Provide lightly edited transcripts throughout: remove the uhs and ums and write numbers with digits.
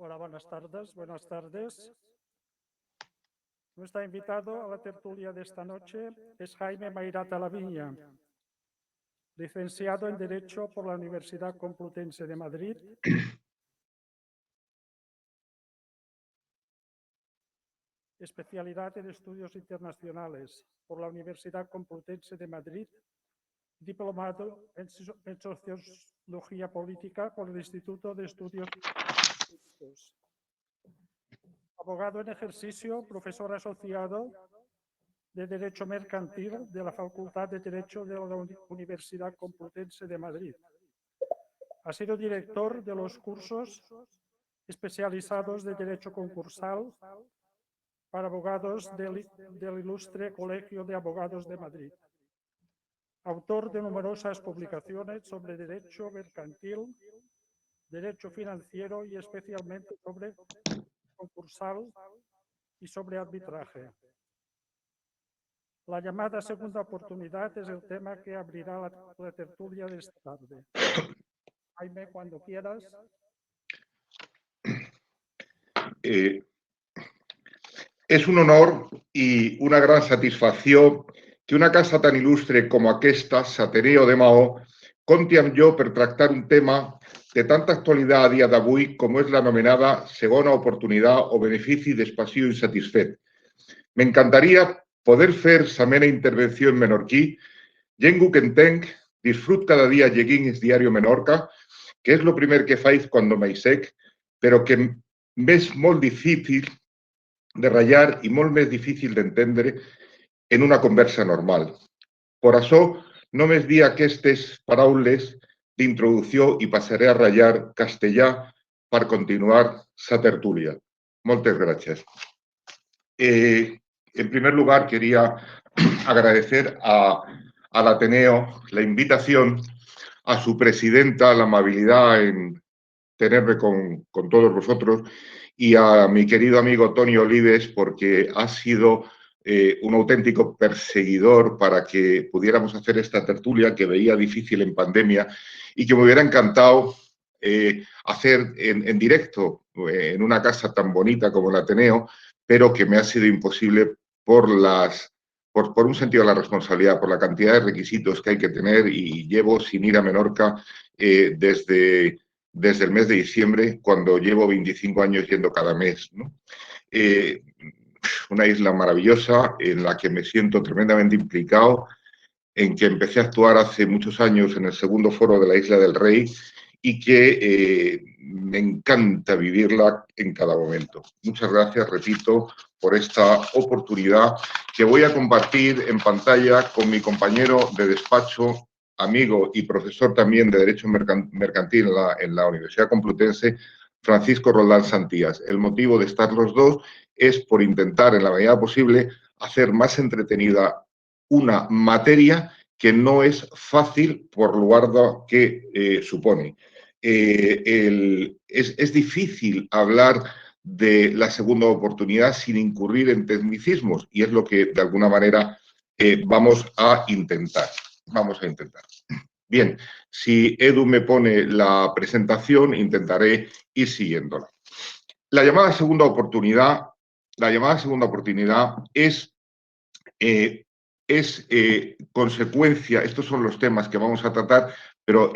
Hola, buenas tardes. Buenas tardes. Nuestro invitado a la tertulia de esta noche es Jaime Mairata Laviña, licenciado en Derecho por la Universidad Complutense de Madrid, especialidad en Estudios Internacionales por la Universidad Complutense de Madrid, diplomado en Sociología Política por el Instituto de Estudios Políticos. Abogado en ejercicio, profesor asociado de Derecho Mercantil de la Facultad de Derecho de la Universidad Complutense de Madrid. Ha sido director de los cursos especializados de Derecho Concursal para abogados del Ilustre Colegio de Abogados de Madrid. Autor de numerosas publicaciones sobre Derecho Mercantil, Derecho Financiero y especialmente sobre concursal y sobre arbitraje. La llamada segunda oportunidad es el tema que abrirá la tertulia de esta tarde. Jaime, cuando quieras. Es un honor y una gran satisfacció que una casa tan il·lustre com aquesta, s'Ateneo de Maó, compti amb jo per tractar un tema de tanta actualitat a dia d'avui com és l'anomenada segona oportunitat o benefici d'expansió insatisfet. M'encantaria poder fer sa meva intervenció en menorquí, llengua que entenc, disfrut cada dia llegint el diario Menorca, que és el primer que faig quan m'aixec, però que m'és molt difícil de ratllar i molt més difícil d'entendre en una conversa normal. Per això, només dir aquestes paraules d'introducció i passaré a ratllar castellà per continuar sa tertúlia. Moltes gràcies. En primer lugar, quería agradecer al Ateneo la invitación, a su presidenta la amabilidad en tenerme con todos vosotros y a mi querido amigo Toni Olives porque ha sido un auténtico perseguidor para que pudiéramos hacer esta tertulia que veía difícil en pandemia y que me hubiera encantado hacer en directo en una casa tan bonita como el Ateneo, pero que me ha sido imposible por un sentido de la responsabilidad, por la cantidad de requisitos que hay que tener y llevo sin ir a Menorca desde el mes de diciembre, cuando llevo 25 años yendo cada mes, ¿no? Una isla maravillosa en la que me siento tremendamente implicado, en que empecé a actuar hace muchos años en el segundo foro de la Isla del Rey y que me encanta vivirla en cada momento. Muchas gracias, repito, por esta oportunidad que voy a compartir en pantalla con mi compañero de despacho, amigo y profesor también de Derecho Mercantil en la Universidad Complutense, Francisco Roldán Santías. El motivo de estar los dos es por intentar, en la medida posible, hacer más entretenida una materia que no es fácil por lo arduo que supone. Es difícil hablar de la segunda oportunidad sin incurrir en tecnicismos y es lo que de alguna manera vamos a intentar. Bien, si Edu me pone la presentación, intentaré ir siguiéndola. La llamada segunda oportunidad es consecuencia, estos son los temas que vamos a tratar, pero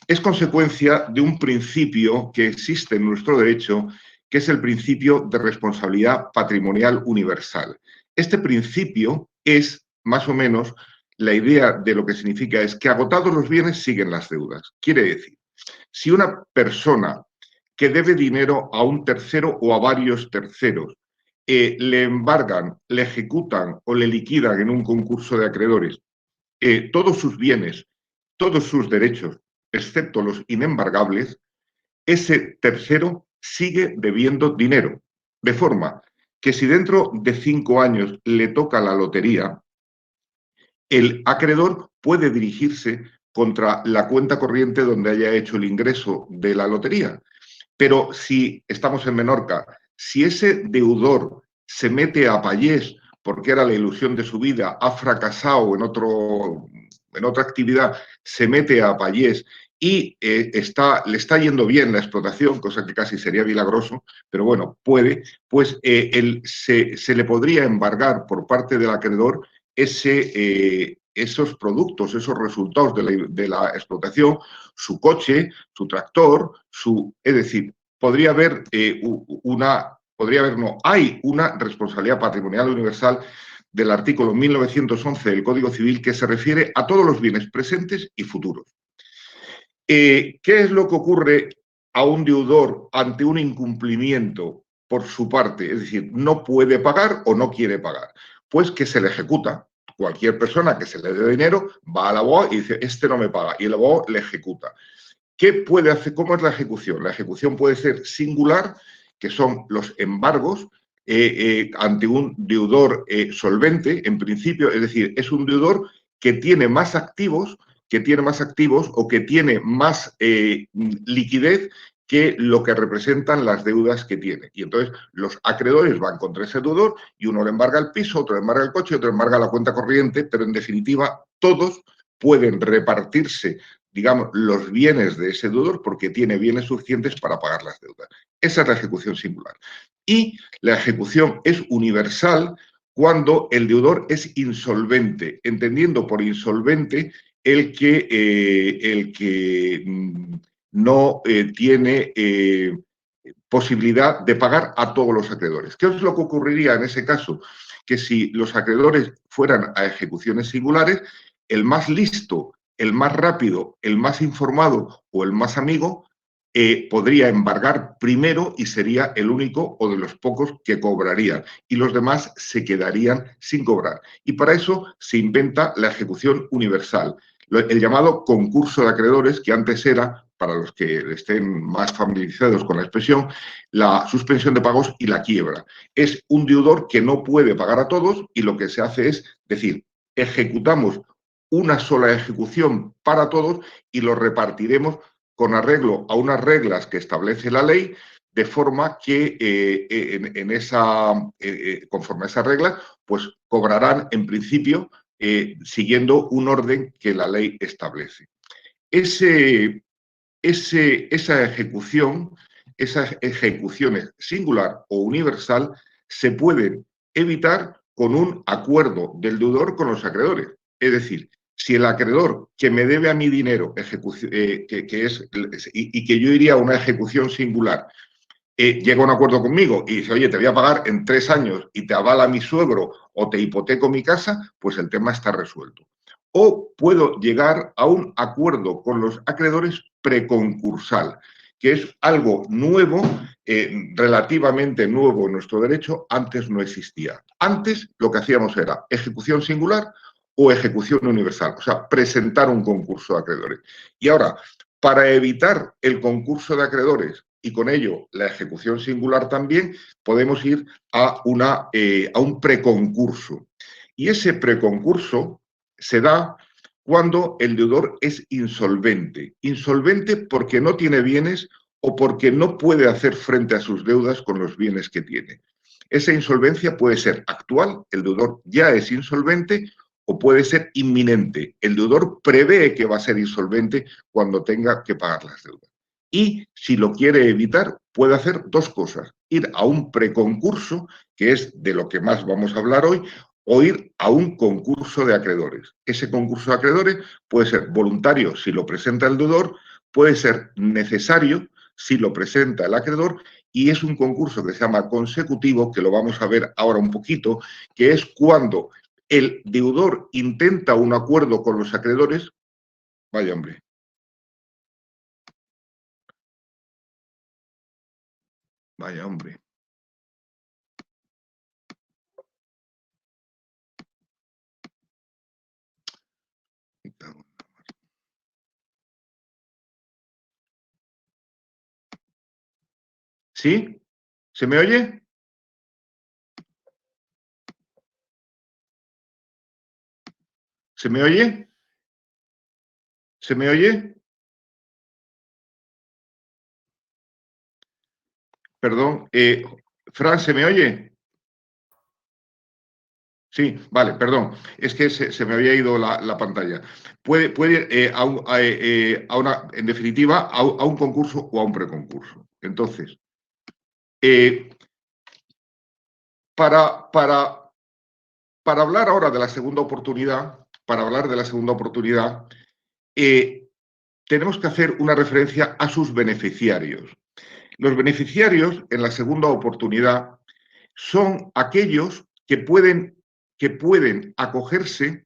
es consecuencia de un principio que existe en nuestro derecho, que es el principio de responsabilidad patrimonial universal. Este principio es, más o menos, la idea de lo que significa es que agotados los bienes siguen las deudas. Quiere decir, si una persona que debe dinero a un tercero o a varios terceros le embargan, le ejecutan o le liquidan en un concurso de acreedores todos sus bienes, todos sus derechos, excepto los inembargables, ese tercero sigue debiendo dinero. De forma que si dentro de 5 años le toca la lotería, el acreedor puede dirigirse contra la cuenta corriente donde haya hecho el ingreso de la lotería. Pero si estamos en Menorca, si ese deudor se mete a payés porque era la ilusión de su vida, ha fracasado en otra actividad, se mete a payés y le está yendo bien la explotación, cosa que casi sería milagroso, pero bueno, puede, pues se le podría embargar por parte del acreedor esos productos, esos resultados de la explotación, su coche, su tractor, es decir, podría haber hay una responsabilidad patrimonial universal del artículo 1911 del Código Civil que se refiere a todos los bienes presentes y futuros. ¿Qué es lo que ocurre a un deudor ante un incumplimiento por su parte? Es decir, no puede pagar o no quiere pagar. Pues que se le ejecuta. Cualquier persona que se le dé dinero va al abogado y dice, este no me paga, y el abogado le ejecuta. ¿Qué puede hacer? ¿Cómo es la ejecución? La ejecución puede ser singular, que son los embargos ante un deudor solvente, en principio, es decir, es un deudor que tiene más activos, o que tiene más liquidez que lo que representan las deudas que tiene. Y entonces los acreedores van contra ese deudor y uno le embarga el piso, otro le embarga el coche, otro le embarga la cuenta corriente, pero en definitiva todos pueden repartirse, digamos, los bienes de ese deudor porque tiene bienes suficientes para pagar las deudas. Esa es la ejecución singular. Y la ejecución es universal cuando el deudor es insolvente, entendiendo por insolvente el que no tiene posibilidad de pagar a todos los acreedores. ¿Qué es lo que ocurriría en ese caso? Que si los acreedores fueran a ejecuciones singulares, el más listo, el más rápido, el más informado o el más amigo podría embargar primero y sería el único o de los pocos que cobrarían y los demás se quedarían sin cobrar. Y para eso se inventa la ejecución universal, el llamado concurso de acreedores, que antes era, para los que estén más familiarizados con la expresión, la suspensión de pagos y la quiebra. Es un deudor que no puede pagar a todos y lo que se hace es decir, ejecutamos una sola ejecución para todos y lo repartiremos con arreglo a unas reglas que establece la ley, de forma que conforme a esas reglas, pues cobrarán en principio siguiendo un orden que la ley establece. Esa ejecución, esas ejecuciones singular o universal, se pueden evitar con un acuerdo del deudor con los acreedores. Es decir, si el acreedor que me debe a mi dinero y que yo iría a una ejecución singular, llega a un acuerdo conmigo y dice, oye, te voy a pagar en 3 años y te avala mi suegro o te hipoteco mi casa, pues el tema está resuelto. O puedo llegar a un acuerdo con los acreedores preconcursal, que es algo nuevo, relativamente nuevo en nuestro derecho, antes no existía. Antes lo que hacíamos era ejecución singular o ejecución universal, o sea, presentar un concurso de acreedores. Y ahora, para evitar el concurso de acreedores y con ello la ejecución singular también, podemos ir a un preconcurso. Y ese preconcurso se da cuando el deudor es insolvente. Insolvente porque no tiene bienes o porque no puede hacer frente a sus deudas con los bienes que tiene. Esa insolvencia puede ser actual, el deudor ya es insolvente, o puede ser inminente. El deudor prevé que va a ser insolvente cuando tenga que pagar las deudas. Y si lo quiere evitar, puede hacer 2 cosas. Ir a un preconcurso, que es de lo que más vamos a hablar hoy, o ir a un concurso de acreedores. Ese concurso de acreedores puede ser voluntario si lo presenta el deudor, puede ser necesario si lo presenta el acreedor, y es un concurso que se llama consecutivo, que lo vamos a ver ahora un poquito, que es cuando el deudor intenta un acuerdo con los acreedores. Vaya hombre. Vaya hombre. ¿Sí? ¿Se me oye? ¿Se me oye? ¿Se me oye? Perdón. Fran, ¿se me oye? Sí, vale, perdón, es que se me había ido la pantalla. Puede en definitiva, a un concurso o a un preconcurso. Entonces, para hablar ahora de la segunda oportunidad, tenemos que hacer una referencia a sus beneficiarios. Los beneficiarios en la segunda oportunidad son aquellos que pueden acogerse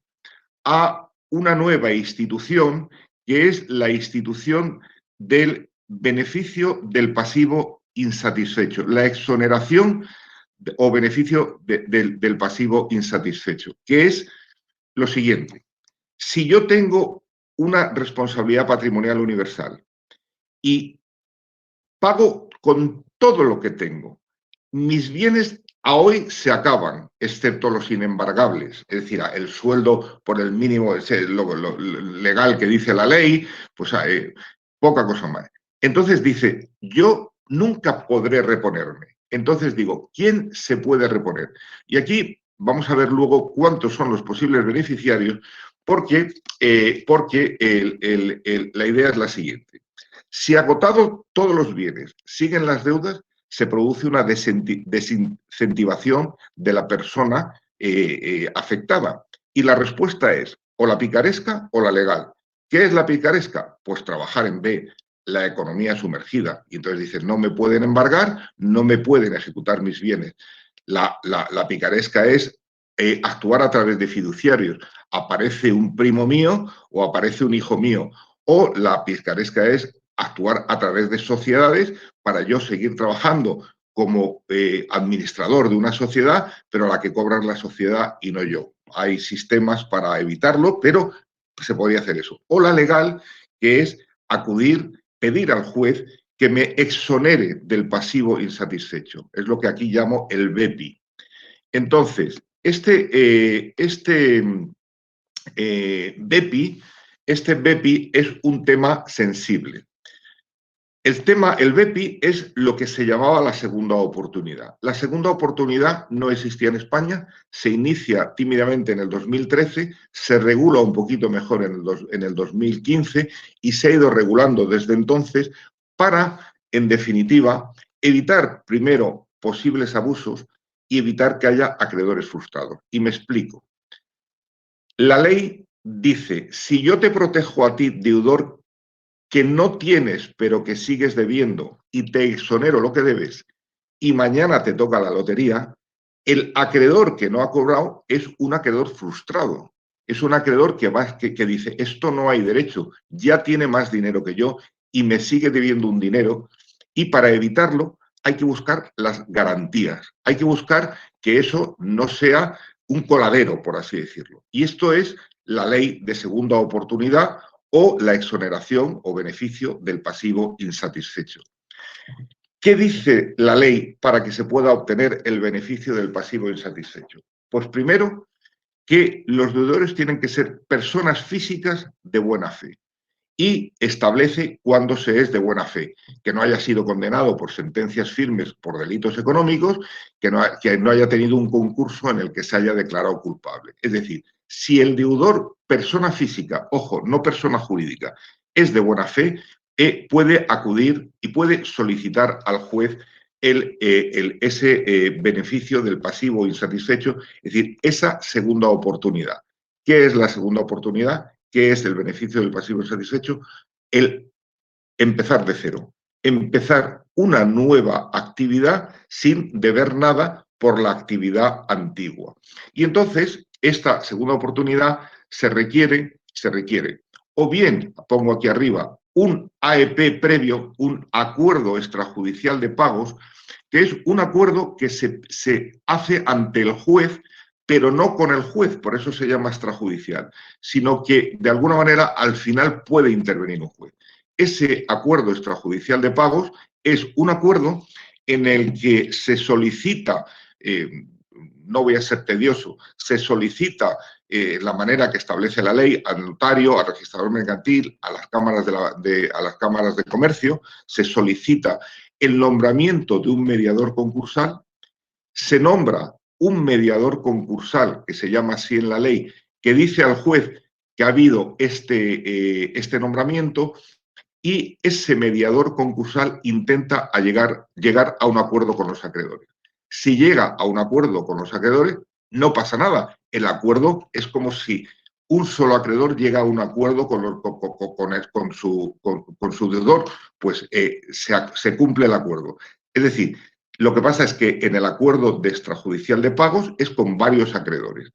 a una nueva institución, que es la institución del beneficio del pasivo insatisfecho, la exoneración o beneficio del pasivo insatisfecho, que es lo siguiente. Si yo tengo una responsabilidad patrimonial universal y pago con todo lo que tengo, mis bienes a hoy se acaban, excepto los inembargables, es decir, el sueldo por el mínimo lo legal que dice la ley, pues poca cosa más. Entonces dice, yo nunca podré reponerme. Entonces digo, ¿quién se puede reponer? Y aquí vamos a ver luego cuántos son los posibles beneficiarios, porque la idea es la siguiente. Si agotado todos los bienes siguen las deudas, se produce una desincentivación de la persona afectada. Y la respuesta es o la picaresca o la legal. ¿Qué es la picaresca? Pues trabajar en B, la economía sumergida. Y entonces dices, no me pueden embargar, no me pueden ejecutar mis bienes. La picaresca es actuar a través de fiduciarios. Aparece un primo mío o aparece un hijo mío. O la picaresca es actuar a través de sociedades para yo seguir trabajando como administrador de una sociedad, pero a la que cobra la sociedad y no yo. Hay sistemas para evitarlo, pero se podría hacer eso. O la legal, que es pedir al juez que me exonere del pasivo insatisfecho. Es lo que aquí llamo el BEPI. Entonces, este BEPI es un tema sensible. El BEPI es lo que se llamaba la segunda oportunidad. La segunda oportunidad no existía en España, se inicia tímidamente en el 2013, se regula un poquito mejor en el 2015 y se ha ido regulando desde entonces para, en definitiva, evitar primero posibles abusos y evitar que haya acreedores frustrados. Y me explico. La ley dice, si yo te protejo a ti, deudor, que no tienes, pero que sigues debiendo, y te exonero lo que debes, y mañana te toca la lotería, el acreedor que no ha cobrado es un acreedor frustrado. Es un acreedor que dice, esto no hay derecho, ya tiene más dinero que yo y me sigue debiendo un dinero, y para evitarlo hay que buscar las garantías, hay que buscar que eso no sea un coladero, por así decirlo. Y esto es la ley de segunda oportunidad o la exoneración o beneficio del pasivo insatisfecho. ¿Qué dice la ley para que se pueda obtener el beneficio del pasivo insatisfecho? Pues primero, que los deudores tienen que ser personas físicas de buena fe y establece cuándo se es de buena fe, que no haya sido condenado por sentencias firmes por delitos económicos, que no haya tenido un concurso en el que se haya declarado culpable. Es decir, si el deudor, persona física, ojo, no persona jurídica, es de buena fe, puede acudir y puede solicitar al juez ese beneficio del pasivo insatisfecho, es decir, esa segunda oportunidad. ¿Qué es la segunda oportunidad? ¿Qué es el beneficio del pasivo insatisfecho? El empezar de cero, empezar una nueva actividad sin deber nada por la actividad antigua. Y entonces, esta segunda oportunidad se requiere o bien, pongo aquí arriba, un AEP previo, un acuerdo extrajudicial de pagos, que es un acuerdo que se hace ante el juez, pero no con el juez, por eso se llama extrajudicial, sino que de alguna manera al final puede intervenir un juez. Ese acuerdo extrajudicial de pagos es un acuerdo en el que se solicita, no voy a ser tedioso, se solicita la manera que establece la ley al notario, al registrador mercantil, a las cámaras de comercio, se solicita el nombramiento de un mediador concursal, se nombra un mediador concursal, que se llama así en la ley, que dice al juez que ha habido este nombramiento, y ese mediador concursal intenta llegar a un acuerdo con los acreedores. Si llega a un acuerdo con los acreedores, no pasa nada. El acuerdo es como si un solo acreedor llega a un acuerdo con su deudor, pues se cumple el acuerdo. Es decir, lo que pasa es que en el acuerdo de extrajudicial de pagos es con varios acreedores.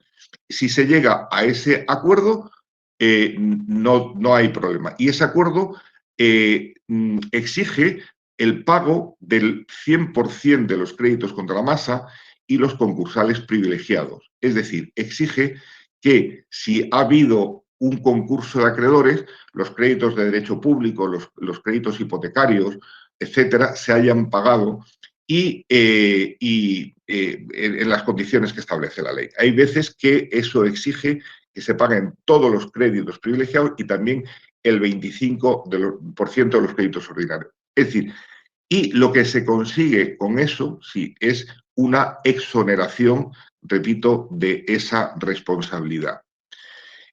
Si se llega a ese acuerdo, no hay problema. Y ese acuerdo exige el pago del 100% de los créditos contra la masa y los concursales privilegiados. Es decir, exige que si ha habido un concurso de acreedores, los créditos de derecho público, los créditos hipotecarios, etcétera, se hayan pagado y en las condiciones que establece la ley. Hay veces que eso exige que se paguen todos los créditos privilegiados y también el 25% de los créditos ordinarios. Es decir, y lo que se consigue con eso, sí, es una exoneración, repito, de esa responsabilidad.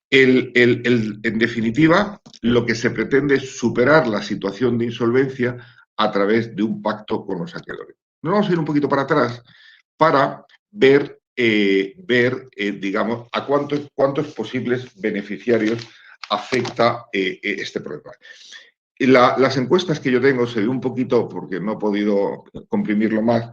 En definitiva, lo que se pretende es superar la situación de insolvencia a través de un pacto con los acreedores. Nos vamos a ir un poquito para atrás para ver, digamos, a cuántos posibles beneficiarios afecta este problema. Las encuestas que yo tengo, se ve un poquito, porque no he podido comprimirlo más,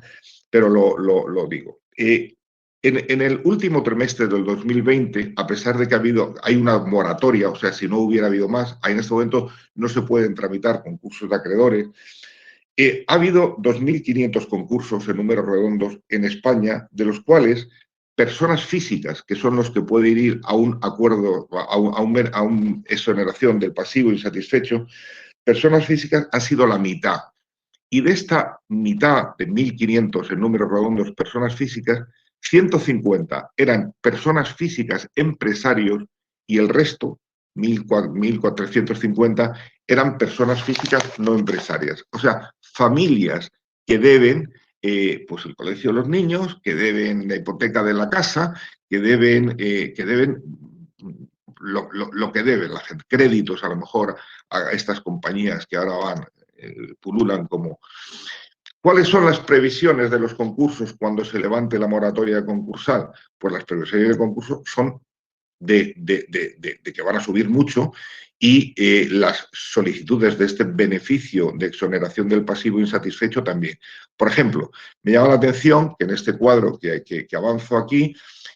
pero lo digo. En el último trimestre del 2020, a pesar de que hay una moratoria, o sea, si no hubiera habido más, en este momento no se pueden tramitar concursos de acreedores, ha habido 2.500 concursos en números redondos en España, de los cuales personas físicas, que son los que pueden ir a un acuerdo, a una exoneración del pasivo insatisfecho, personas físicas ha sido la mitad. Y de esta mitad de 1.500 en números redondos personas físicas, 150 eran personas físicas empresarios y el resto, 1.450, eran personas físicas no empresarias. O sea, familias que deben pues el colegio de los niños, que deben la hipoteca de la casa, que deben lo que deben la gente, créditos a lo mejor a estas compañías que ahora pululan como... ¿Cuáles son las previsiones de los concursos cuando se levante la moratoria concursal? Pues las previsiones de concurso son de que van a subir mucho y las solicitudes de este beneficio de exoneración del pasivo insatisfecho también. Por ejemplo, me llama la atención que en este cuadro que avanzo aquí,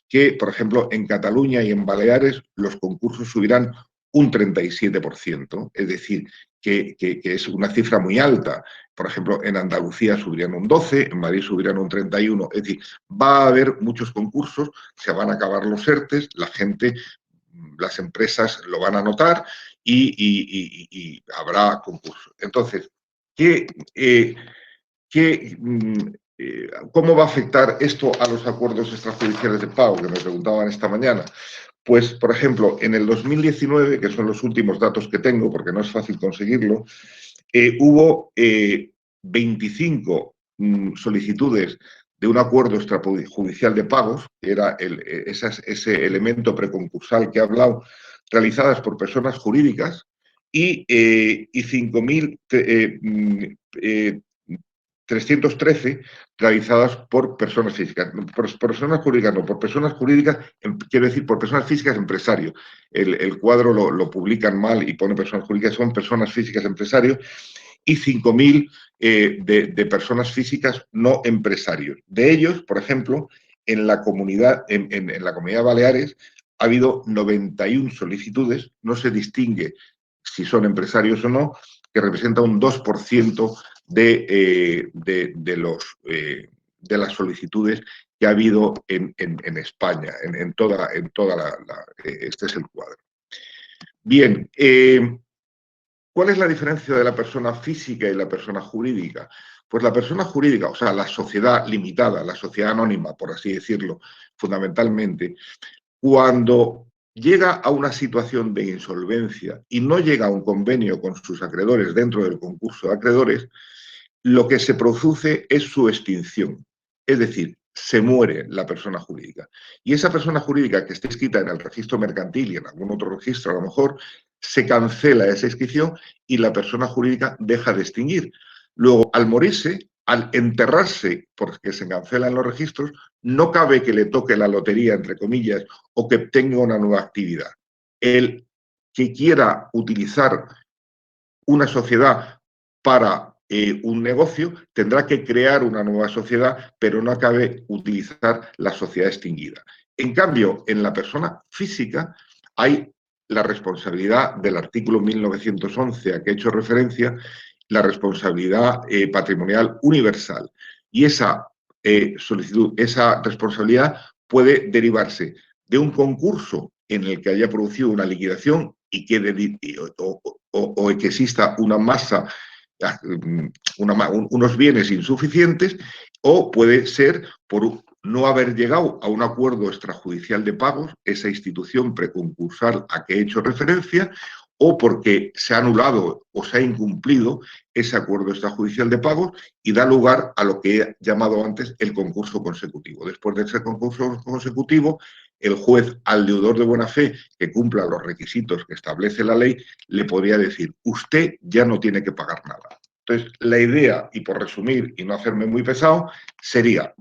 que, por ejemplo, en Cataluña y en Baleares los concursos subirán un 37%, es decir, que es una cifra muy alta. Por ejemplo, en Andalucía subirían un 12%, en Madrid subirían un 31%, es decir, va a haber muchos concursos, se van a acabar los ERTEs, la gente, las empresas lo van a notar y habrá concursos. Entonces, ¿cómo va a afectar esto a los acuerdos extrajudiciales de pago que me preguntaban esta mañana? Pues, por ejemplo, en el 2019, que son los últimos datos que tengo, porque no es fácil conseguirlo, hubo 25 solicitudes de un acuerdo extrajudicial de pagos, que era ese elemento preconcursal que he hablado, realizadas por personas jurídicas, y 5.313 realizadas por personas físicas. Por personas jurídicas no, por personas jurídicas, quiero decir, por personas físicas empresarios. El cuadro lo publican mal y pone personas jurídicas, son personas físicas empresarios, y 5.000 de personas físicas no empresarios. De ellos, por ejemplo, en la comunidad de Baleares ha habido 91 solicitudes, no se distingue si son empresarios o no, que representa un 2% de las solicitudes que ha habido en España, en toda este es el cuadro. Bien, ¿cuál es la diferencia de la persona física y la persona jurídica? Pues la persona jurídica, o sea, la sociedad limitada, la sociedad anónima, por así decirlo, fundamentalmente, cuando llega a una situación de insolvencia y no llega a un convenio con sus acreedores dentro del concurso de acreedores, lo que se produce es su extinción. Es decir, se muere la persona jurídica. Y esa persona jurídica que esté inscrita en el registro mercantil y en algún otro registro, a lo mejor, se cancela esa inscripción y la persona jurídica deja de extinguir. Luego, al morirse, al enterrarse, porque se cancelan los registros, no cabe que le toque la lotería, entre comillas, o que tenga una nueva actividad. El que quiera utilizar una sociedad para un negocio, tendrá que crear una nueva sociedad, pero no cabe utilizar la sociedad extinguida. En cambio, en la persona física hay la responsabilidad del artículo 1911 a que he hecho referencia, la responsabilidad patrimonial universal. Y esa solicitud, esa responsabilidad puede derivarse de un concurso en el que haya producido una liquidación y que o que exista una masa, unos bienes insuficientes, o puede ser por no haber llegado a un acuerdo extrajudicial de pagos, esa institución preconcursal a que he hecho referencia, o porque se ha anulado o se ha incumplido ese acuerdo extrajudicial de pagos y da lugar a lo que he llamado antes el concurso consecutivo. Después de ese concurso consecutivo, el juez al deudor de buena fe que cumpla los requisitos que establece la ley le podría decir, usted ya no tiene que pagar nada. Entonces, la idea, y por resumir y no hacerme muy pesado, sería,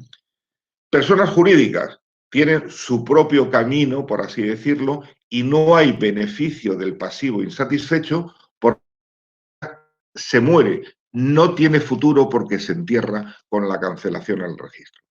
personas jurídicas tienen su propio camino, por así decirlo, y no hay beneficio del pasivo insatisfecho porque se muere, no tiene futuro porque se entierra con la cancelación al registro.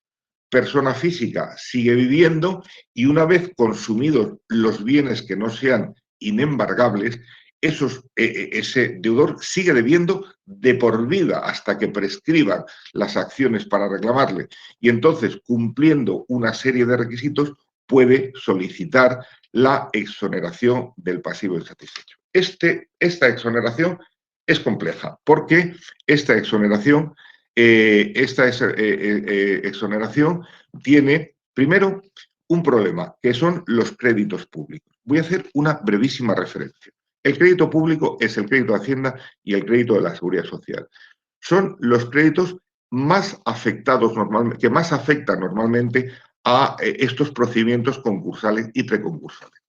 Persona física sigue viviendo y una vez consumidos los bienes que no sean inembargables, ese deudor sigue debiendo de por vida hasta que prescriban las acciones para reclamarle. Y entonces, cumpliendo una serie de requisitos, puede solicitar la exoneración del pasivo insatisfecho. Esta exoneración es compleja porque esta exoneración exoneración tiene, primero, un problema, que son los créditos públicos. Voy a hacer una brevísima referencia. El crédito público es el crédito de Hacienda y el crédito de la Seguridad Social. Son los créditos más afectados normalmente, que más afectan normalmente a estos procedimientos concursales y preconcursales.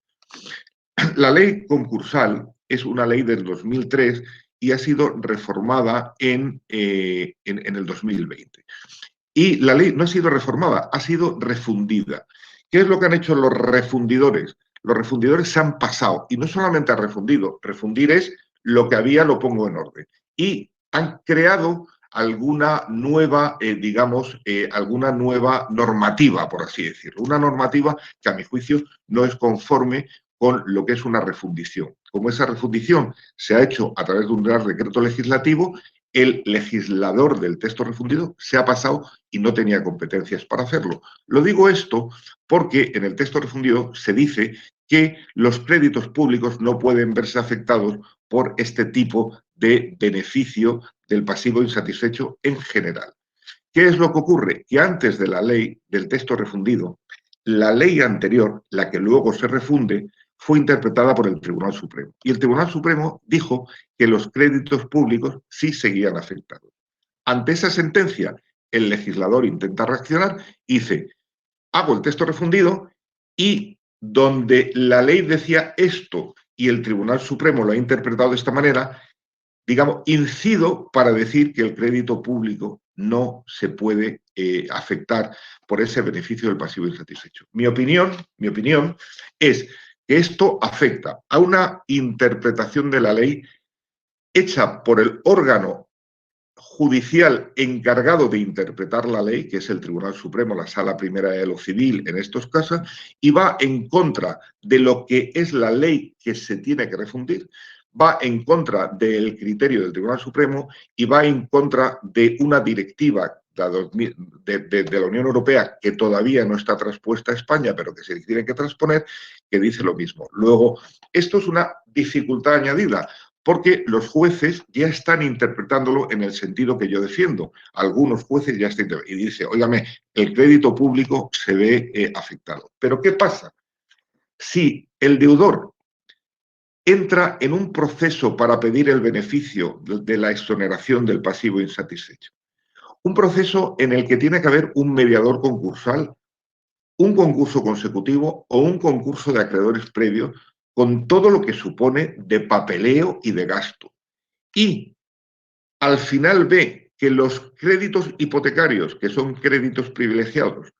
La ley concursal es una ley del 2003 y ha sido reformada en el 2020. Y la ley no ha sido reformada, ha sido refundida. ¿Qué es lo que han hecho los refundidores? Los refundidores se han pasado y no solamente han refundido, refundir es lo que había lo pongo en orden. Y han creado alguna nueva, alguna nueva normativa, por así decirlo. Una normativa que a mi juicio no es conforme con lo que es una refundición. Como esa refundición se ha hecho a través de un real decreto legislativo, el legislador del texto refundido se ha pasado y no tenía competencias para hacerlo. Lo digo esto porque en el texto refundido se dice que los créditos públicos no pueden verse afectados por este tipo de beneficio del pasivo insatisfecho en general. ¿Qué es lo que ocurre? Que antes de la ley, del texto refundido, la ley anterior, la que luego se refunde, fue interpretada por el Tribunal Supremo. Y el Tribunal Supremo dijo que los créditos públicos sí seguían afectados. Ante esa sentencia, el legislador intenta reaccionar y dice, hago el texto refundido y donde la ley decía esto y el Tribunal Supremo lo ha interpretado de esta manera, digamos, incido para decir que el crédito público no se puede afectar por ese beneficio del pasivo insatisfecho. Mi opinión es que esto afecta a una interpretación de la ley hecha por el órgano judicial encargado de interpretar la ley, que es el Tribunal Supremo, la Sala Primera de lo Civil en estos casos, y va en contra de lo que es la ley que se tiene que refundir, va en contra del criterio del Tribunal Supremo y va en contra de una directiva de la Unión Europea que todavía no está transpuesta a España, pero que se tiene que transponer, que dice lo mismo. Luego, esto es una dificultad añadida, porque los jueces ya están interpretándolo en el sentido que yo defiendo. Algunos jueces ya están y dice, óigame, el crédito público se ve afectado. Pero ¿qué pasa? Si el deudor entra en un proceso para pedir el beneficio de la exoneración del pasivo insatisfecho, un proceso en el que tiene que haber un mediador concursal, un concurso consecutivo o un concurso de acreedores previos, con todo lo que supone de papeleo y de gasto. Y al final ve que los créditos hipotecarios, que son créditos privilegiados,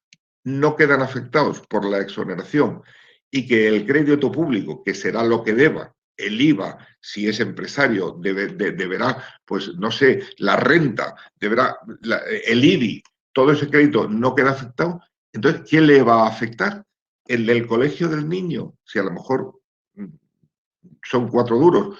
no quedan afectados por la exoneración y que el crédito público, que será lo que deba, el IVA, si es empresario, deberá, pues no sé, la renta, deberá, el IBI, todo ese crédito no queda afectado. Entonces, ¿quién le va a afectar? ¿El del colegio del niño? Si a lo mejor son 4 duros,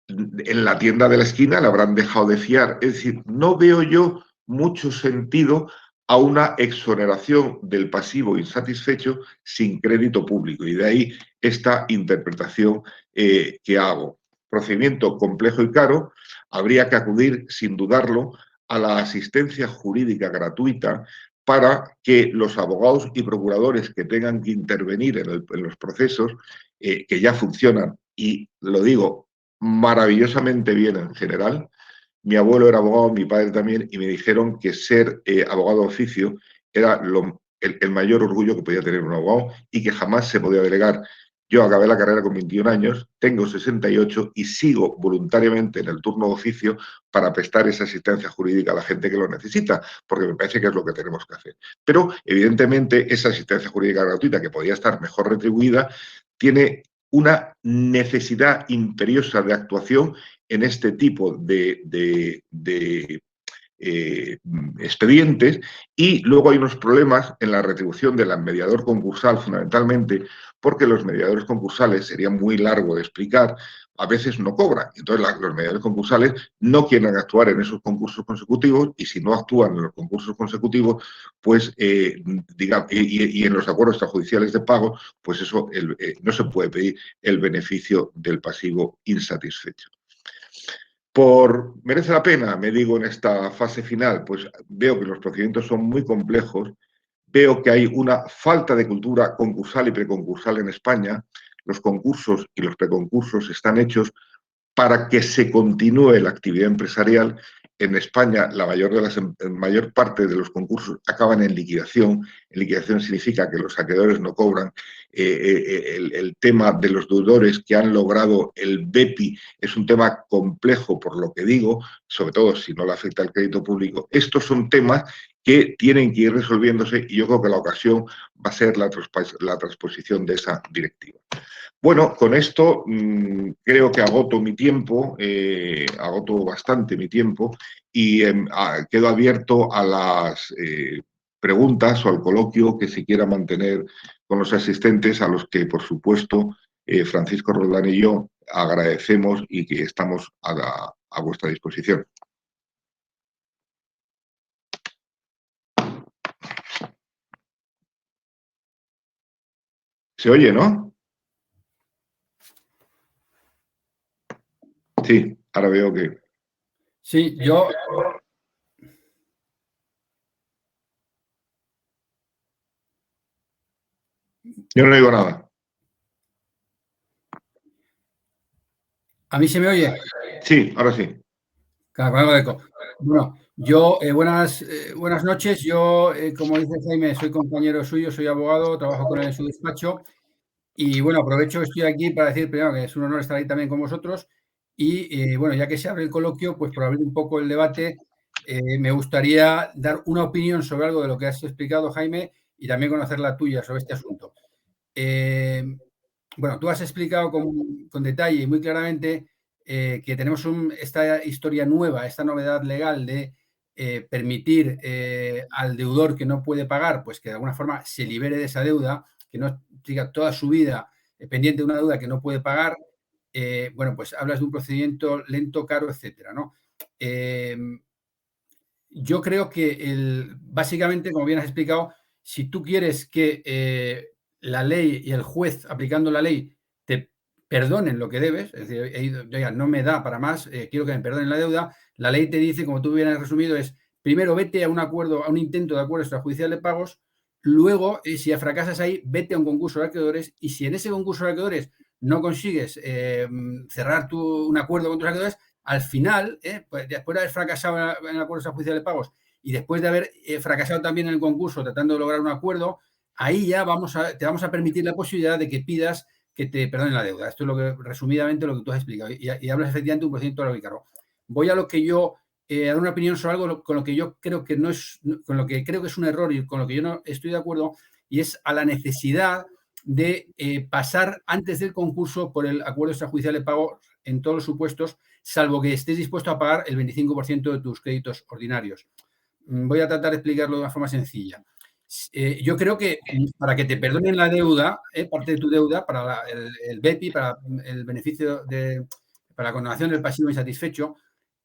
en la tienda de la esquina le habrán dejado de fiar. Es decir, no veo yo mucho sentido a una exoneración del pasivo insatisfecho sin crédito público. Y de ahí esta interpretación que hago. Procedimiento complejo y caro, habría que acudir, sin dudarlo, a la asistencia jurídica gratuita para que los abogados y procuradores que tengan que intervenir en los procesos, que ya funcionan, y lo digo maravillosamente bien en general. Mi abuelo era abogado, mi padre también, y me dijeron que ser abogado de oficio era el mayor orgullo que podía tener un abogado y que jamás se podía delegar. Yo acabé la carrera con 21 años, tengo 68 y sigo voluntariamente en el turno de oficio para prestar esa asistencia jurídica a la gente que lo necesita, porque me parece que es lo que tenemos que hacer. Pero, evidentemente, esa asistencia jurídica gratuita, que podría estar mejor retribuida, tiene una necesidad imperiosa de actuación en este tipo de expedientes, y luego hay unos problemas en la retribución del mediador concursal, fundamentalmente porque los mediadores concursales, sería muy largo de explicar, a veces no cobran. Entonces los mediadores concursales no quieren actuar en esos concursos consecutivos, y si no actúan en los concursos consecutivos, pues digamos, y en los acuerdos extrajudiciales de pago, pues eso no se puede pedir el beneficio del pasivo insatisfecho. ¿Merece la pena? Me digo en esta fase final, pues veo que los procedimientos son muy complejos, veo que hay una falta de cultura concursal y preconcursal en España. Los concursos y los preconcursos están hechos para que se continúe la actividad empresarial. En España, la mayor parte de los concursos acaban en liquidación. En liquidación significa que los acreedores no cobran. El tema de los deudores que han logrado el BEPI es un tema complejo, por lo que digo, sobre todo si no le afecta al crédito público. Estos son temas que tienen que ir resolviéndose, y yo creo que la ocasión va a ser la transposición de esa directiva. Bueno, con esto creo que agoto mi tiempo, agoto bastante mi tiempo, y quedo abierto a las preguntas o al coloquio que se quiera mantener con los asistentes, a los que, por supuesto, Francisco Roldán y yo agradecemos y que estamos a vuestra disposición. ¿Se oye, no? Sí, ahora veo que... Sí, yo no digo nada. ¿A mí se me oye? Sí, ahora sí. Claro, bueno, yo, buenas noches. Yo, como dice Jaime, soy compañero suyo, soy abogado, trabajo con él en su despacho. Y bueno, aprovecho que estoy aquí para decir primero que es un honor estar ahí también con vosotros. Y bueno, ya que se abre el coloquio, pues por abrir un poco el debate, me gustaría dar una opinión sobre algo de lo que has explicado, Jaime, y también conocer la tuya sobre este asunto. Bueno, tú has explicado con detalle y muy claramente que tenemos esta historia nueva, esta novedad legal de permitir al deudor que no puede pagar, pues que de alguna forma se libere de esa deuda, que no siga toda su vida pendiente de una deuda que no puede pagar. Bueno, pues hablas de un procedimiento lento, caro, etcétera, ¿no? Yo creo que básicamente, como bien has explicado, si tú quieres que la ley y el juez, aplicando la ley, te perdonen lo que debes, es decir, oiga, no me da para más, quiero que me perdonen la deuda, la ley te dice, como tú bien has resumido, es primero vete a un acuerdo, a un intento de acuerdo extrajudicial de pagos, luego, si fracasas ahí, vete a un concurso de acreedores, y si en ese concurso de acreedores no consigues cerrar un acuerdo con tus acreedores, al final, pues después de haber fracasado en el acuerdo extrajudicial de pagos y después de haber fracasado también en el concurso tratando de lograr un acuerdo, ahí ya te vamos a permitir la posibilidad de que pidas que te perdonen la deuda. Esto es resumidamente lo que tú has explicado. Y hablas efectivamente de un procedimiento de Ricardo. Voy a lo que yo, a dar una opinión sobre algo con lo que yo creo que no es, con lo que creo que es un error y con lo que yo no estoy de acuerdo, y es a la necesidad de pasar antes del concurso por el acuerdo extrajudicial de pago en todos los supuestos, salvo que estés dispuesto a pagar el 25% de tus créditos ordinarios. Voy a tratar de explicarlo de una forma sencilla. Yo creo que para que te perdonen la deuda, parte de tu deuda, para el BEPI, para el beneficio para la condonación del pasivo insatisfecho,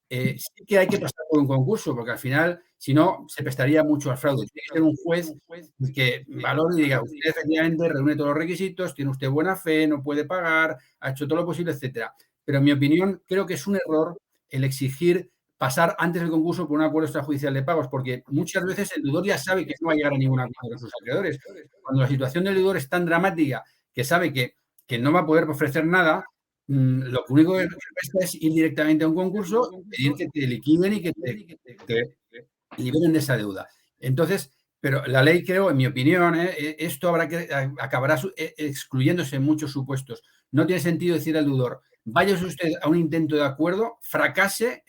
sí que hay que pasar por un concurso, porque al final, si no, se prestaría mucho al fraude. Tiene que ser un juez que valore y diga, usted efectivamente reúne todos los requisitos, tiene usted buena fe, no puede pagar, ha hecho todo lo posible, etcétera. Pero en mi opinión, creo que es un error el exigir pasar antes del concurso por un acuerdo extrajudicial de pagos, porque muchas veces el deudor ya sabe que no va a llegar a ningún acuerdo con sus acreedores. Cuando la situación del deudor es tan dramática que sabe que no va a poder ofrecer nada, lo único que resta es ir directamente a un concurso, pedir que te liquiden y que te liberen de esa deuda. Entonces, pero la ley, creo, en mi opinión, esto acabará excluyéndose en muchos supuestos. No tiene sentido decir al deudor, váyase usted a un intento de acuerdo, fracase,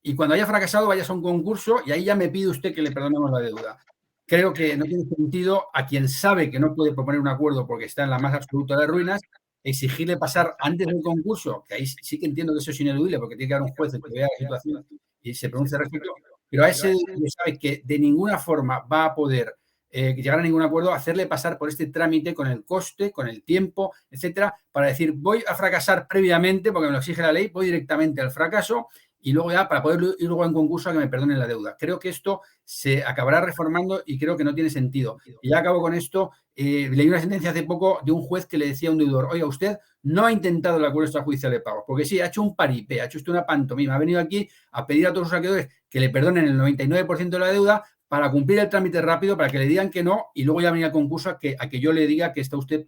y cuando haya fracasado vayas a un concurso y ahí ya me pide usted que le perdonemos la deuda. Creo que no tiene sentido a quien sabe que no puede proponer un acuerdo porque está en la más absoluta de ruinas, exigirle pasar antes del concurso, que ahí sí que entiendo que eso es ineludible porque tiene que haber un juez que vea la situación y se pronuncie al respecto, pero a ese que sabe que de ninguna forma va a poder llegar a ningún acuerdo, hacerle pasar por este trámite con el coste, con el tiempo, etcétera, para decir, voy a fracasar previamente porque me lo exige la ley, voy directamente al fracaso y luego ya para poder ir luego en concurso a que me perdonen la deuda. Creo que esto se acabará reformando y creo que no tiene sentido. Y ya acabo con esto. Leí una sentencia hace poco de un juez que le decía a un deudor, oiga, usted no ha intentado el acuerdo extrajudicial de pagos, porque sí, ha hecho un paripé, ha hecho usted una pantomima, ha venido aquí a pedir a todos los acreedores que le perdonen el 99% de la deuda para cumplir el trámite rápido, para que le digan que no y luego ya venir al concurso a que yo le diga que está usted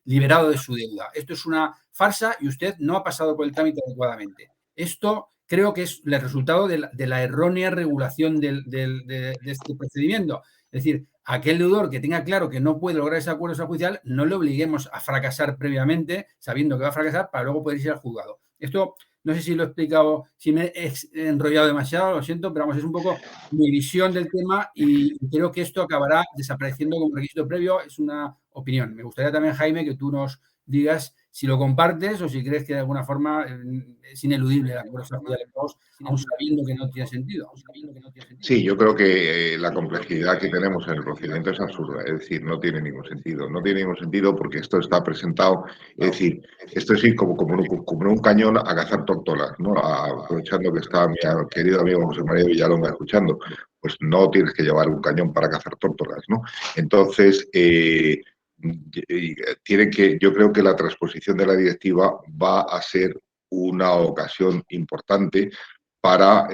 liberado de su deuda. Esto es una farsa y usted no ha pasado por el trámite adecuadamente. Esto creo que es el resultado de la errónea regulación de este procedimiento. Es decir, aquel deudor que tenga claro que no puede lograr ese acuerdo extrajudicial, no le obliguemos a fracasar previamente, sabiendo que va a fracasar, para luego poder ir al juzgado. Esto, no sé si lo he explicado, si me he enrollado demasiado, lo siento, pero vamos, es un poco mi visión del tema y creo que esto acabará desapareciendo como requisito previo. Es una opinión. Me gustaría también, Jaime, que tú nos digas si lo compartes o si crees que de alguna forma es ineludible el acuerdo extrajudicial de pagos, aún sabiendo que no tiene sentido. Sí, yo creo que la complejidad que tenemos en el procedimiento es absurda, es decir, no tiene ningún sentido. No tiene ningún sentido porque esto está presentado, es decir, esto es ir como un cañón a cazar tortolas, ¿no? Aprovechando que está mi querido amigo José María Villalonga escuchando, pues no tienes que llevar un cañón para cazar tórtolas, ¿no? Entonces, yo creo que la transposición de la directiva va a ser una ocasión importante para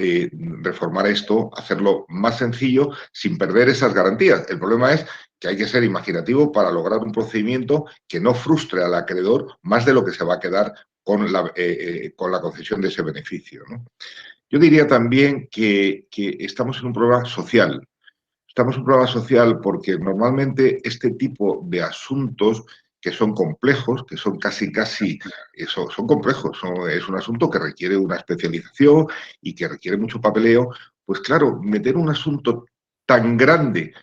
reformar esto, hacerlo más sencillo sin perder esas garantías. El problema es que hay que ser imaginativo para lograr un procedimiento que no frustre al acreedor más de lo que se va a quedar con la concesión de ese beneficio, ¿no? Yo diría también que estamos en un problema social. Estamos en un problema social porque normalmente este tipo de asuntos que son complejos, que son casi, son complejos, es un asunto que requiere una especialización y que requiere mucho papeleo, pues claro, meter un asunto tan grande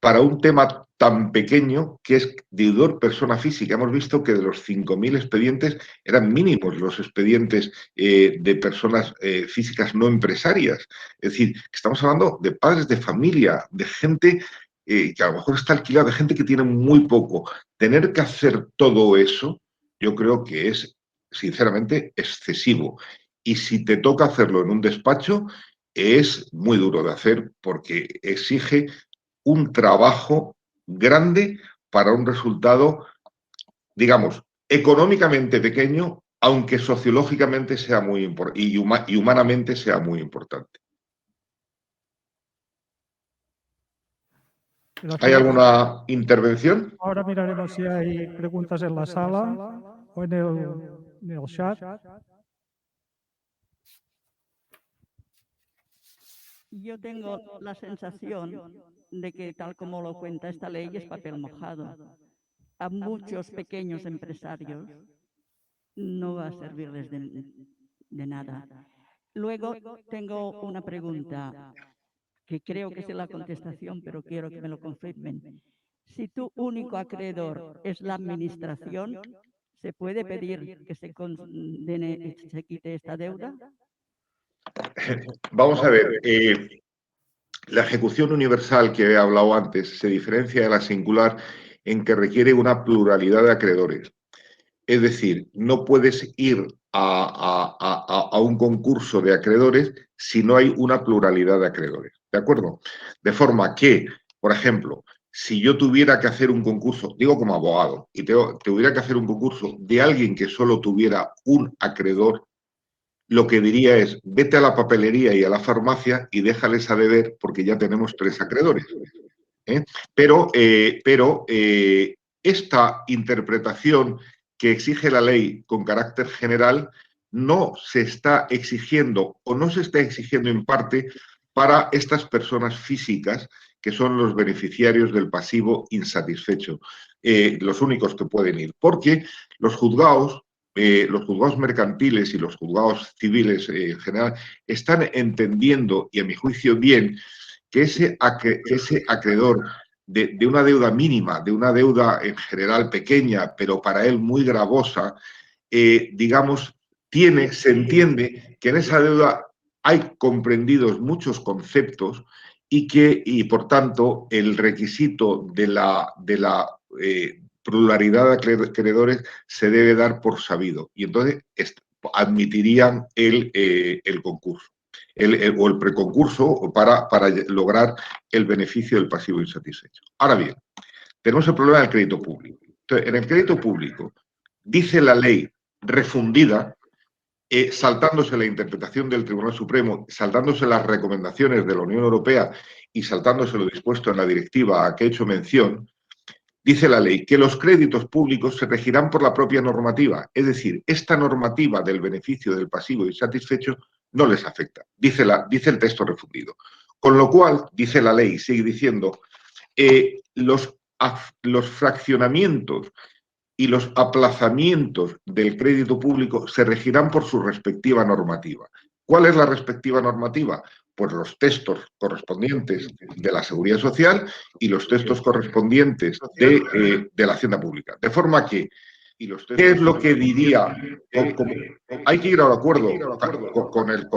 para un tema tan pequeño que es deudor persona física. Hemos visto que de los 5.000 expedientes eran mínimos los expedientes de personas físicas no empresarias. Es decir, que estamos hablando de padres de familia, de gente que a lo mejor está alquilada, de gente que tiene muy poco. Tener que hacer todo eso, yo creo que es, sinceramente, excesivo. Y si te toca hacerlo en un despacho, es muy duro de hacer porque exige un trabajo grande para un resultado, digamos, económicamente pequeño, aunque sociológicamente sea muy importante y humanamente sea muy importante. Gracias. ¿Hay alguna intervención? Ahora miraremos si hay preguntas en la sala o en el chat. Yo tengo la sensación de que, tal como lo cuenta esta ley, es papel mojado. A muchos pequeños empresarios no va a servirles de nada. Luego tengo una pregunta que creo que sé la contestación, pero quiero que me lo confirmen. Si tu único acreedor es la administración, ¿se puede pedir que se condene y se quite esta deuda? Vamos a ver, la ejecución universal que he hablado antes se diferencia de la singular en que requiere una pluralidad de acreedores. Es decir, no puedes ir a un concurso de acreedores si no hay una pluralidad de acreedores. ¿De acuerdo? De forma que, por ejemplo, si yo tuviera que hacer un concurso, digo como abogado, y tuviera que hacer un concurso de alguien que solo tuviera un acreedor, lo que diría es, vete a la papelería y a la farmacia y déjales a deber porque ya tenemos 3 acreedores. Pero esta interpretación que exige la ley con carácter general no se está exigiendo o no se está exigiendo en parte para estas personas físicas que son los beneficiarios del pasivo insatisfecho, los únicos que pueden ir, porque los juzgados mercantiles y los juzgados civiles en general están entendiendo, y a mi juicio bien, que ese acreedor de una deuda mínima, de una deuda en general pequeña, pero para él muy gravosa, digamos, se entiende que en esa deuda hay comprendidos muchos conceptos y por tanto, el requisito de la pluralidad de acreedores se debe dar por sabido. Y entonces admitirían el concurso o el preconcurso para lograr el beneficio del pasivo insatisfecho. Ahora bien, tenemos el problema del crédito público. Entonces, en el crédito público, dice la ley refundida, saltándose la interpretación del Tribunal Supremo, saltándose las recomendaciones de la Unión Europea y saltándose lo dispuesto en la directiva a que he hecho mención, dice la ley que los créditos públicos se regirán por la propia normativa. Es decir, esta normativa del beneficio del pasivo insatisfecho no les afecta, dice el texto refundido. Con lo cual, dice la ley, sigue diciendo, los fraccionamientos y los aplazamientos del crédito público se regirán por su respectiva normativa. ¿Cuál es la respectiva normativa? Pues los textos correspondientes de la Seguridad Social y los textos correspondientes de la Hacienda Pública. De forma que, ¿qué es lo que diría? Hay que ir a un acuerdo con el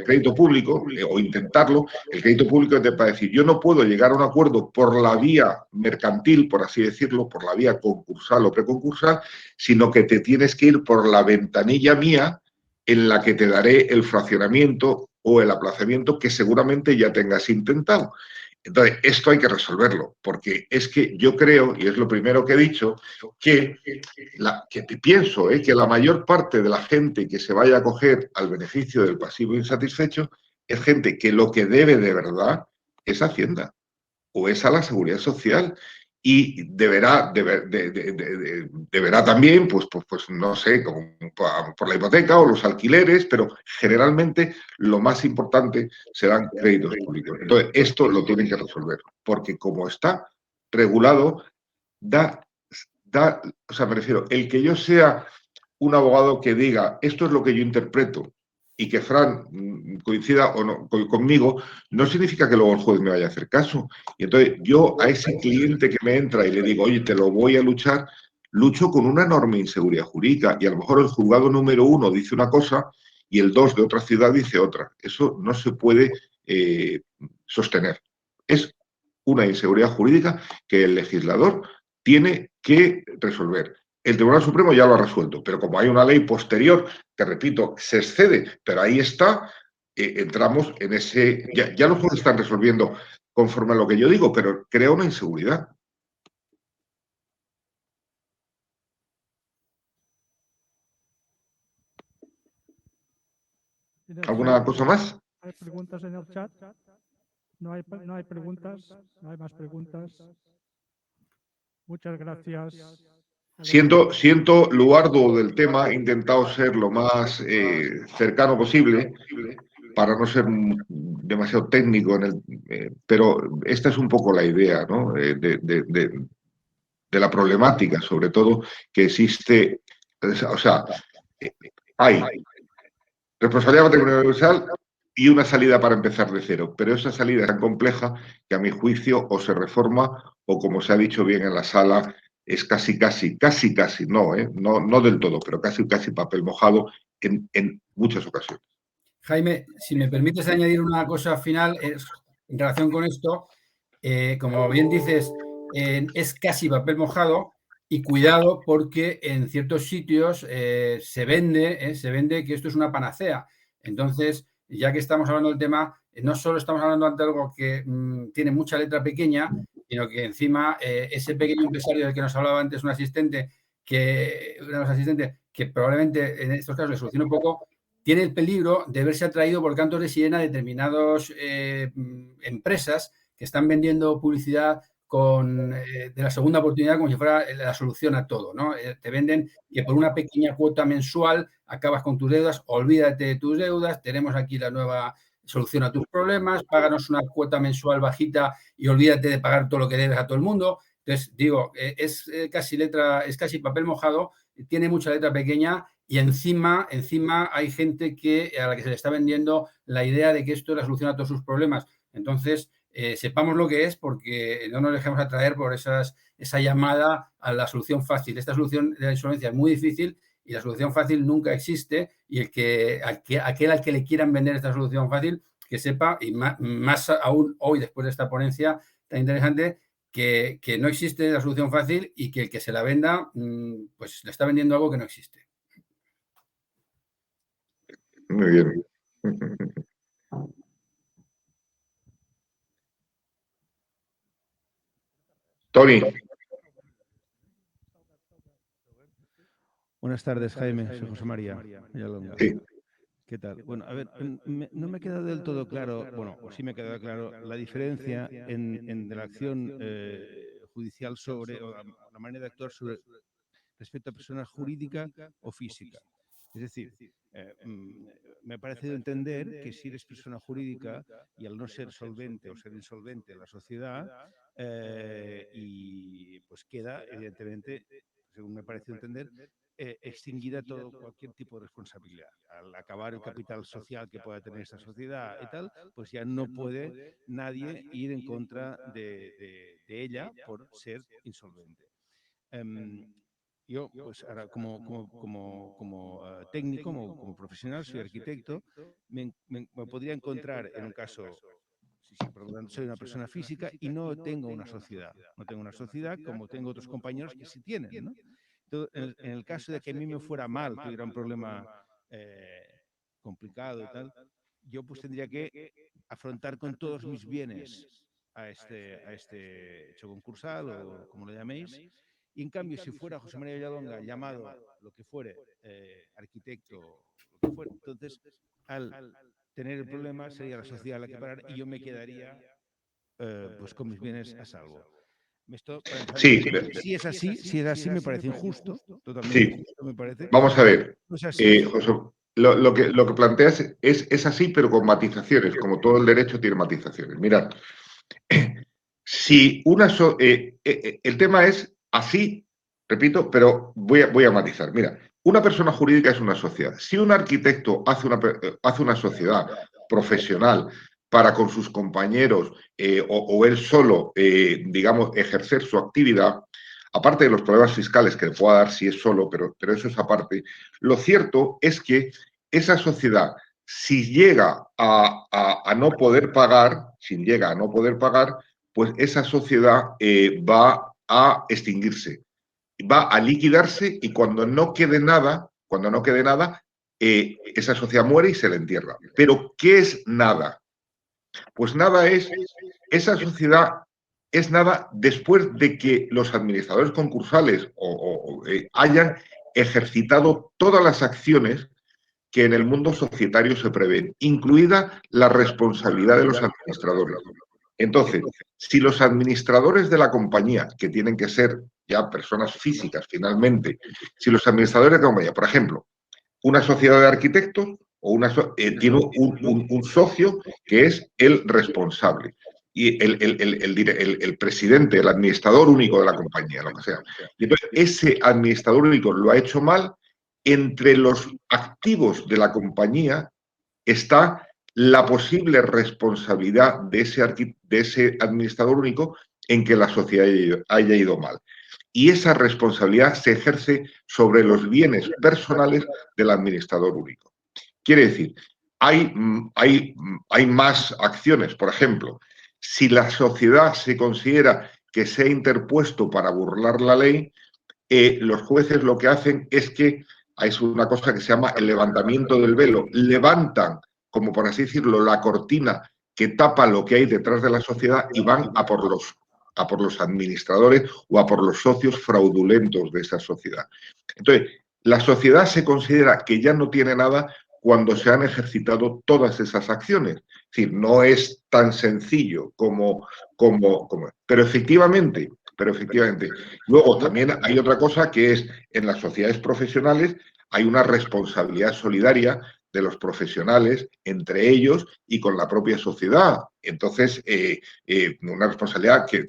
crédito público o intentarlo. El crédito público es para decir, yo no puedo llegar a un acuerdo por la vía mercantil, por así decirlo, por la vía concursal o preconcursal, sino que te tienes que ir por la ventanilla mía en la que te daré el fraccionamiento o el aplazamiento que seguramente ya tengas intentado. Entonces, esto hay que resolverlo, porque es que yo creo, y es lo primero que he dicho, que pienso que la mayor parte de la gente que se vaya a acoger al beneficio del pasivo insatisfecho es gente que lo que debe de verdad es Hacienda o es a la Seguridad Social y deberá también, pues no sé, por la hipoteca o los alquileres, pero generalmente lo más importante serán créditos públicos. Entonces, esto lo tienen que resolver, porque como está regulado, o sea, me refiero, el que yo sea un abogado que diga, esto es lo que yo interpreto, y que Fran coincida o no conmigo, no significa que luego el juez me vaya a hacer caso. Y entonces yo a ese cliente que me entra y le digo, oye, te lo voy a luchar, lucho con una enorme inseguridad jurídica y a lo mejor el juzgado número 1 dice una cosa y el 2 de otra ciudad dice otra. Eso no se puede sostener. Es una inseguridad jurídica que el legislador tiene que resolver. El Tribunal Supremo ya lo ha resuelto, pero como hay una ley posterior, que repito, se excede, pero ahí está, entramos en ese... Ya los jueces están resolviendo conforme a lo que yo digo, pero crea una inseguridad. ¿Alguna cosa más? ¿Hay preguntas en el chat? No hay preguntas, no hay más preguntas. Muchas gracias. Siento lo arduo del tema, he intentado ser lo más cercano posible, para no ser demasiado técnico, pero esta es un poco la idea, ¿no? De la problemática, sobre todo, que existe. O sea, hay responsabilidad patrimonial universal y una salida para empezar de cero, pero esa salida es tan compleja que a mi juicio o se reforma o, como se ha dicho bien en la sala, es casi, no del todo, pero casi papel mojado en muchas ocasiones. Jaime, si me permites añadir una cosa final en relación con esto, como bien dices, es casi papel mojado y cuidado porque en ciertos sitios se vende que esto es una panacea. Entonces, ya que estamos hablando del tema, no solo estamos hablando de algo que tiene mucha letra pequeña, sino que encima ese pequeño empresario del que nos hablaba antes, un asistente que probablemente en estos casos le solucione un poco, tiene el peligro de verse atraído por cantos de sirena a determinadas empresas que están vendiendo publicidad de la segunda oportunidad como si fuera la solución a todo, ¿no? Te venden que por una pequeña cuota mensual acabas con tus deudas, olvídate de tus deudas, tenemos aquí la nueva solución a tus problemas, páganos una cuota mensual bajita y olvídate de pagar todo lo que debes a todo el mundo. Entonces, digo, es casi papel mojado, tiene mucha letra pequeña y encima hay gente a la que se le está vendiendo la idea de que esto es la solución a todos sus problemas. Entonces, sepamos lo que es porque no nos dejemos atraer por esa llamada a la solución fácil. Esta solución de la insolvencia es muy difícil y la solución fácil nunca existe y aquel al que le quieran vender esta solución fácil, que sepa, y más aún hoy después de esta ponencia tan interesante, que no existe la solución fácil y que el que se la venda, pues le está vendiendo algo que no existe. Muy bien. Tony. Buenas tardes, Jaime. Soy José María. Sí. ¿Qué tal? Bueno, a ver, no me queda del todo claro, bueno, o sí me queda claro, la diferencia de la acción judicial sobre, o la manera de actuar respecto a personas jurídica o física. Es decir, me ha parecido entender que si eres persona jurídica y al no ser solvente o ser insolvente la sociedad, y pues queda, evidentemente, según me ha parecido entender, extinguida cualquier tipo de responsabilidad. Al acabar el capital social que pueda tener esa sociedad y tal, pues ya no puede nadie ir en contra de ella por ser insolvente. Yo, pues ahora como técnico, como profesional, soy arquitecto, me podría encontrar en un caso, por lo tanto soy una persona física y no tengo una sociedad. No tengo una sociedad como tengo otros compañeros que sí tienen, ¿no? Entonces, en el caso de que a mí me fuera mal, que hubiera un problema complicado y tal, yo pues tendría que afrontar con todos mis bienes a este hecho concursal o como lo llaméis. Y en cambio, si fuera José María Villalonga llamado lo que fuere arquitecto, lo que fuera, entonces al tener el problema sería la sociedad la que parar y yo me quedaría pues con mis bienes a salvo. Sí. Si es así, me parece injusto. Totalmente Sí. injusto, me parece. Vamos a ver, No es así. José, lo que planteas es así, pero con matizaciones, como todo el derecho tiene matizaciones. Mirad, si el tema es así, repito, pero voy a matizar. Mira, una persona jurídica es una sociedad. Si un arquitecto hace una sociedad profesional para con sus compañeros o él solo, digamos, ejercer su actividad, aparte de los problemas fiscales que le pueda dar si es solo, pero eso es aparte, lo cierto es que esa sociedad, si llega a no poder pagar, pues esa sociedad va a extinguirse, va a liquidarse y cuando no quede nada, esa sociedad muere y se le entierra. Pero, ¿qué es nada? Pues nada esa sociedad es nada después de que los administradores concursales hayan ejercitado todas las acciones que en el mundo societario se prevén, incluida la responsabilidad de los administradores. Entonces, si los administradores de la compañía, que tienen que ser ya personas físicas finalmente, si los administradores de la compañía, por ejemplo, una sociedad de arquitectos tiene un socio que es el responsable y el presidente, el administrador único de la compañía, lo que sea. Y entonces ese administrador único lo ha hecho mal. Entre los activos de la compañía está la posible responsabilidad de ese administrador único en que la sociedad haya ido mal. Y esa responsabilidad se ejerce sobre los bienes personales del administrador único. Quiere decir, hay más acciones. Por ejemplo, si la sociedad se considera que se ha interpuesto para burlar la ley, los jueces lo que hacen es que es una cosa que se llama el levantamiento del velo. Levantan, como por así decirlo, la cortina que tapa lo que hay detrás de la sociedad y van a por los administradores o a por los socios fraudulentos de esa sociedad. Entonces, la sociedad se considera que ya no tiene nada cuando se han ejercitado todas esas acciones. Es decir, no es tan sencillo como pero efectivamente. Luego también hay otra cosa que es en las sociedades profesionales hay una responsabilidad solidaria de los profesionales entre ellos y con la propia sociedad. Entonces, una responsabilidad que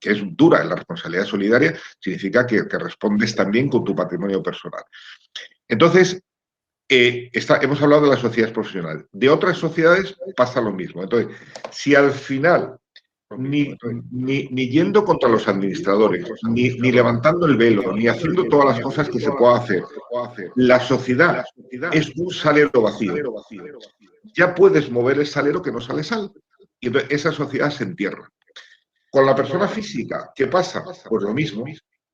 es dura. La responsabilidad solidaria significa que respondes también con tu patrimonio personal. Entonces, hemos hablado de las sociedades profesionales. De otras sociedades pasa lo mismo. Entonces, si al final ni yendo contra los administradores, ni levantando el velo, ni haciendo todas las cosas que se pueda hacer, la sociedad es un salero vacío. Ya puedes mover el salero que no sale sal. Y entonces esa sociedad se entierra. Con la persona física, ¿qué pasa? Pues lo mismo.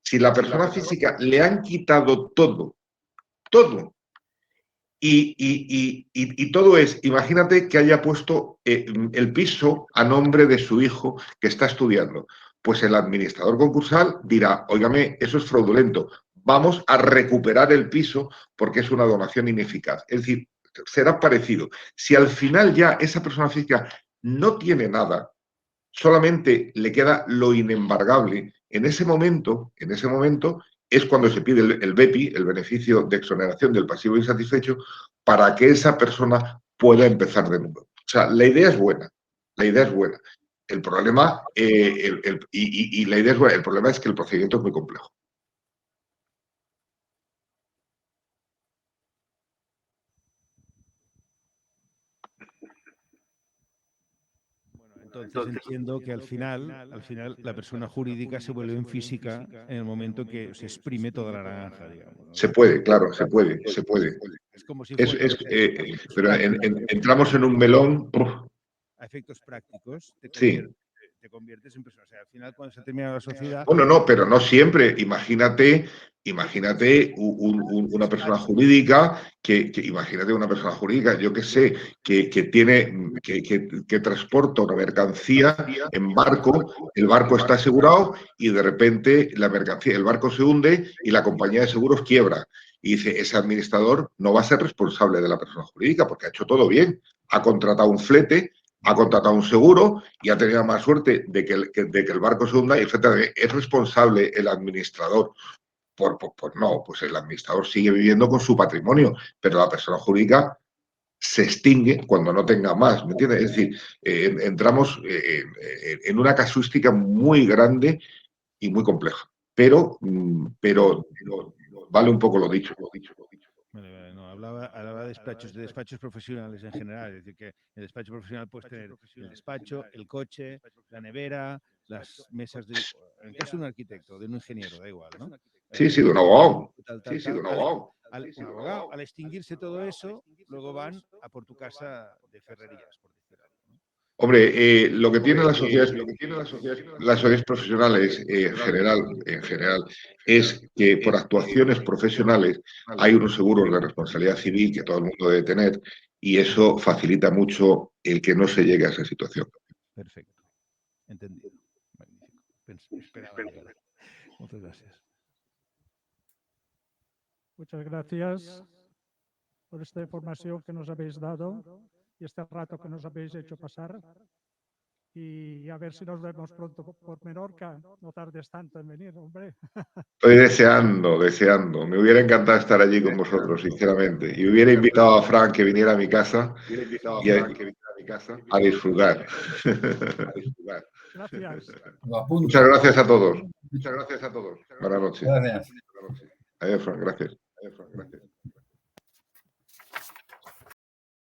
Si la persona física le han quitado todo, y todo imagínate que haya puesto el piso a nombre de su hijo que está estudiando. Pues el administrador concursal dirá, óigame, eso es fraudulento, vamos a recuperar el piso porque es una donación ineficaz. Es decir, será parecido. Si al final ya esa persona física no tiene nada, solamente le queda lo inembargable, en ese momento es cuando se pide el BEPI, el beneficio de exoneración del pasivo insatisfecho, para que esa persona pueda empezar de nuevo. O sea, la idea es buena. El problema, la idea es buena, el problema es que el procedimiento es muy complejo. Entonces entiendo que al final la persona jurídica se vuelve en física en el momento que se exprime toda la naranja, digamos, ¿no? Se puede, claro, se puede. Es como si fuera, Pero entramos en un melón. A efectos prácticos, Sí. te conviertes en persona. O sea, al final, cuando se termina la sociedad. Bueno, no, pero no siempre. Imagínate una persona jurídica imagínate una persona jurídica, yo que sé, que transporta una mercancía en barco, el barco está asegurado y de repente el barco se hunde y la compañía de seguros quiebra. Y dice, ese administrador no va a ser responsable de la persona jurídica porque ha hecho todo bien. Ha contratado un flete, ha contratado un seguro y ha tenido más suerte de que el barco se hunda, etc. ¿Es responsable el administrador? Pues no, pues el administrador sigue viviendo con su patrimonio, pero la persona jurídica se extingue cuando no tenga más, ¿me entiendes? Es decir, entramos en una casuística muy grande y muy compleja, pero vale un poco lo dicho. No, hablaba de despachos profesionales en general. Es decir, que el despacho profesional puedes tener el despacho, el coche, la nevera, las mesas de. En el caso de un arquitecto, de un ingeniero, da igual, ¿no? Sí, de un abogado. Un abogado. Al extinguirse todo eso, luego van a por tu casa de ferrerías, por decir algo, ¿no? Hombre, lo que tienen las sociedades profesionales en general, es que por actuaciones profesionales hay unos seguros de responsabilidad civil que todo el mundo debe tener y eso facilita mucho el que no se llegue a esa situación. Perfecto. Entendido. Magnífico. Esperaba llegar. Muchas gracias. Muchas gracias por esta información que nos habéis dado y este rato que nos habéis hecho pasar. y a ver si nos vemos pronto por Menorca. No tardes tanto en venir, hombre. Estoy deseando. Me hubiera encantado estar allí con vosotros, sinceramente. Y hubiera invitado a Fran que viniera a mi casa a disfrutar. Gracias. Lo apunto. Muchas gracias a todos. Buenas noches. Gracias. Adiós, Fran. Gracias.